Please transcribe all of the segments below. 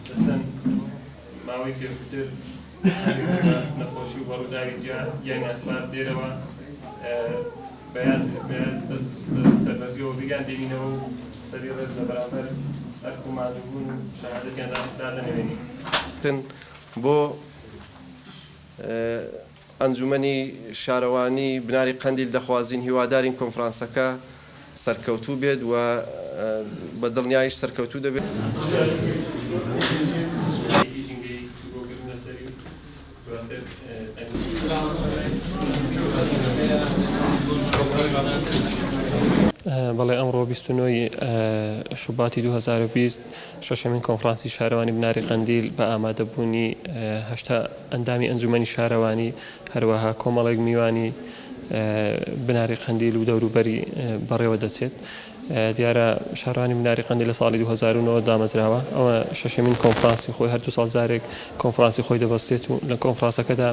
لەچەند ماوەی پێشووتر نەخۆشی و بەڕووداوی یان ئەسباب دێرەوە بەیان سەربەرزیەوە بیگاندێنینەوە و سەری ڕێز لە بەرامبەر ئەرک و مادووبوون و شەهادەتیان دادەنێوێنین. بۆ ئەنجومەنی شارەوانی بناری قەندیل دەخوازین هیوادارین کۆنفرانسەکە سەرکەوتوو بێت و بە دڵنیاییش سەرکەوتوو دەبێت. بەڵێ ئەمڕۆ 29 شوباتی 2020 شەشەمین کۆنفرانسی شارەوانی بناری قەندیل بە ئامادەبوونی 8 ئەندامی ئەنجومەنی شارەوانی هەروەها کۆمەڵێک میوانی بناری قەندیل و دەوروبەری بەڕێوە دەچێت. دیارە شارەوانی بناری قەندیل لە ساڵی 2009 دامەزراوە. ئەوە شەشەمین کۆنفرانسی خۆی هەردوو ساڵ جارێک کۆنفرانسی خۆی دەبەستێت و لە کۆنفرانسەکەدا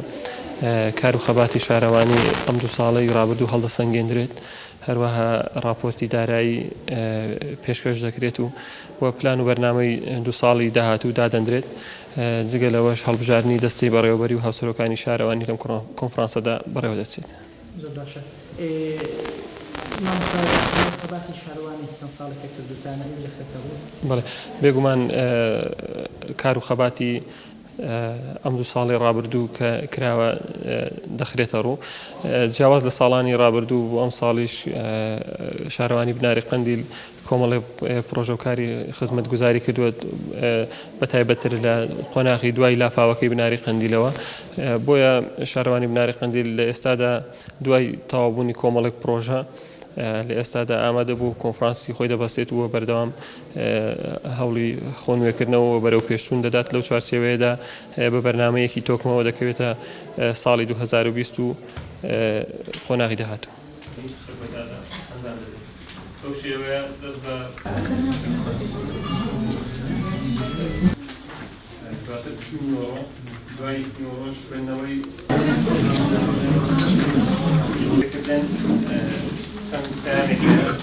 کار و خەباتی شارەوانی ئەم دوو ساڵەی ڕابردوو هەڵدەسەنگێنرێت. هەروەها راپۆرتی دارایی پێشکەش دەکرێت و پلان و بەرنامەی دوو ساڵی داهاتوو دادەندرێت. جگە لەوەش هەڵبژاردننی دەستی بەڕێوەبەری و هاوسەرۆکانی شارەوانی لەم کۆنفرانسەدا بەڕێوە دەچێت. بەڵێ بێگومان کار و خەباتی ئەم دوو ساڵی ڕابردوو کە کراوە دەخرێتە ڕوو. جیاواز لە ساڵانی ڕابردوو بۆ ئەم ساڵیش شارەوانی بناری قەندیل کۆمەڵێ پرۆژە و کاری خزمەت گوزاری کردووە بە تایبەتتر لە قۆناغی دوای لافاوەکەی بناری قەندیلەوە. بۆیە شارەوانی بناری قەندیل لە ئێستادا دوای تەواوبوونی کۆمەڵێک پرۆژە لە ئێستادا ئامادە بوو کۆنفرانسی خۆی دەبەستێت و بەردەوام هەوڵی خۆنوێکردنەوە بەرەو پێشچوون دەدات. لەو چوارچێوەیەدا بە بەرنامەیەکی تۆکمەوە دەکەوێتە ساڵی 2020 و خۆناغی داهاتوو. ئەو شێوەیە دەست بە دوای نۆڕۆژ خوێندنەوەی شوێکردن چەند پەیامێکی هەست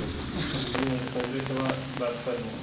بەرفەرموو.